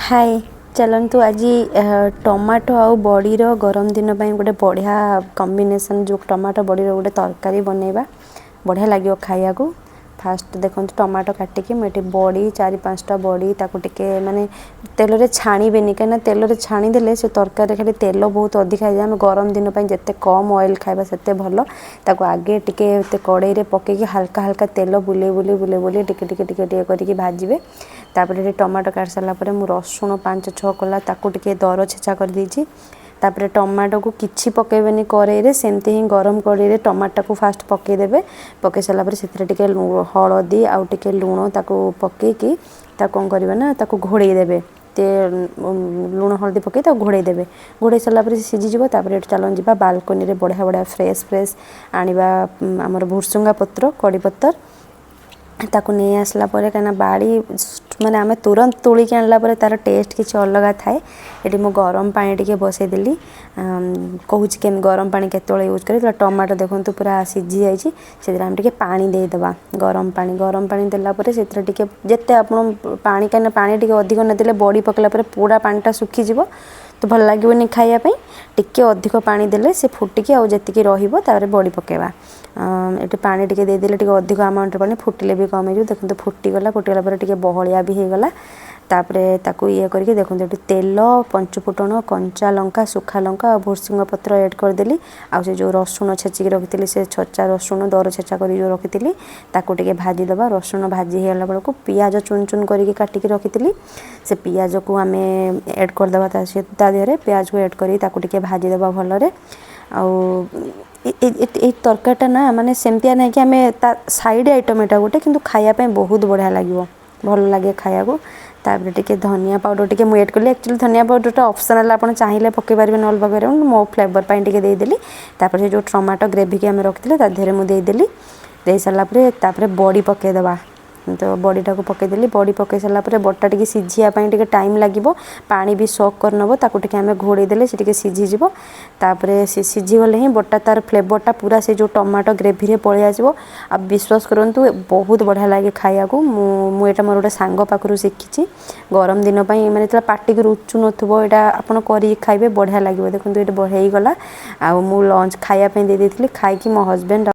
हाय चलतु आज टमाटो आउ बड़ीर गरम दिन गोटे बढ़िया कॉम्बिनेशन जो टमाटो बड़ीर गोटे तरकारी बनैबा बढ़िया लगे खाया को। फास्ट देखो टमाटो काटिकी मुझे बड़ी 4-5टा बड़ी ताकू टिके माने तेल रे छाणीबेनी कहीं तेल रे छाणीदेले से तरकारी खाली तेल बहुत अधिका है आम गरम दिन जिते कम ऑयल खाइबा सेते भल ताकू आगे टिके कड़ाई रे पकेकी हल्का हल्का तेल बुले बुले बुले बुले टिके टिके टिके टिके करके भाजबे। तापर टमाटो काट सारा पर मु रसुण 5-6 कला ताकू टिके दर छेचा कर देछि। तापर टमाटो को किछि पकेबेनी कड़ाई रे सेमती ही गरम कड़ाई रे टमाटो को फास्ट पकेदेबे। पके सारा पर से टिके हलदी आउ टिके लुण ताकू पकेकी ताकू कौन करेंगे ना ताकू घोड़े देवे ते लुण हलदी पकई घोड़े देवे। घोड़े सारा पर सीझीज चलन जा बालकनी रे बढ़िया बढ़िया फ्रेश फ्रेश आनिबा आमर भुरसुंगा पत्र कड़ी पत्तर ताकू नहीं आसला कहीं बाड़ी माने आम तुरंत तोलिक आणला तार टेस्ट किसी अलग थाए। ये मु गरम पानी टिके बसईदेली कहूँ के गरम पानी केतले यूज कर टमाटो देखो पूरा सीझी जाइए आम टे पानी देदेबा गरम पानी देलापर से जिते आप पानी कहीं पानी टे अधिक नदेले बड़ी पकला पूरा पानीटा सुखीज तो भल लगे खायापी टिके अधिक पानी देले से फुटिकी आउ जी रही बड़ी पकेबा। ये पानी टिके देदेले टिके अधिक अमाउंट पानी फुटिले भी कम हो देखो फुटीगला फुटीगला टिके बहलिया भी होगला। तापरे ताकू ये करके देखो ये तेल पंचफुटण कंचा लंका सुखा लंका और भुरसुंगा पत्र ऐड करदेली आ जो रसुण छेचिक रखी से छचा रसुण दर छेचा कर रखी ताकू टिके भाजीदबा। रसुण भाजी होगा बेलू पियाज चुन चुन करके काटिकी रखी से पियाज को आम ऐड करदे तादेहरे पियाज को ऐड कर भाजीदबा भलरे। तरकारीटा ना माने सेमतिया ना कि आम साइड आइटम एटा गोटे कि खायापी बहुत बढ़िया लगे भल लगे खाया को। तापर टिके धनिया पाउडर टिके मुझे ऐड कली एक्चुअली धनिया पाउडरटा ऑप्शनल आप चाहिए पकई पारे नल पकड़ मो फ्लेवर पर टिके देदेली। तापर से जो टमाटो ग्रेवी की आम रखी तादेहरे मुझे देदेली दे सारापर बड़ी पकईदबा तो बड़ीटा को पकईदेली। बड़ी पकई सारापर बटा टिके सीझापी टिके टाइम लगे पानी भी सक कर नब ताकू टिके आम घोड़े देले से टिके सीझीज तापर से सीझीगले ही बटा तार फ्लेवरटा पूरा से जो टमाटो ग्रेवी रे पलि आसो। अब विश्वास करंतु बहुत बढ़िया लगे खाया को। मुझे मोर गोटे सांग पाखु शिखी गरम दिन माने पार्टी को रुचु नथुबो एटा आपन करी खाइबे बढ़िया लगे देखो ये होगला आ मु लंच खायापी दे देथिली खाई कि मो हस्बैंड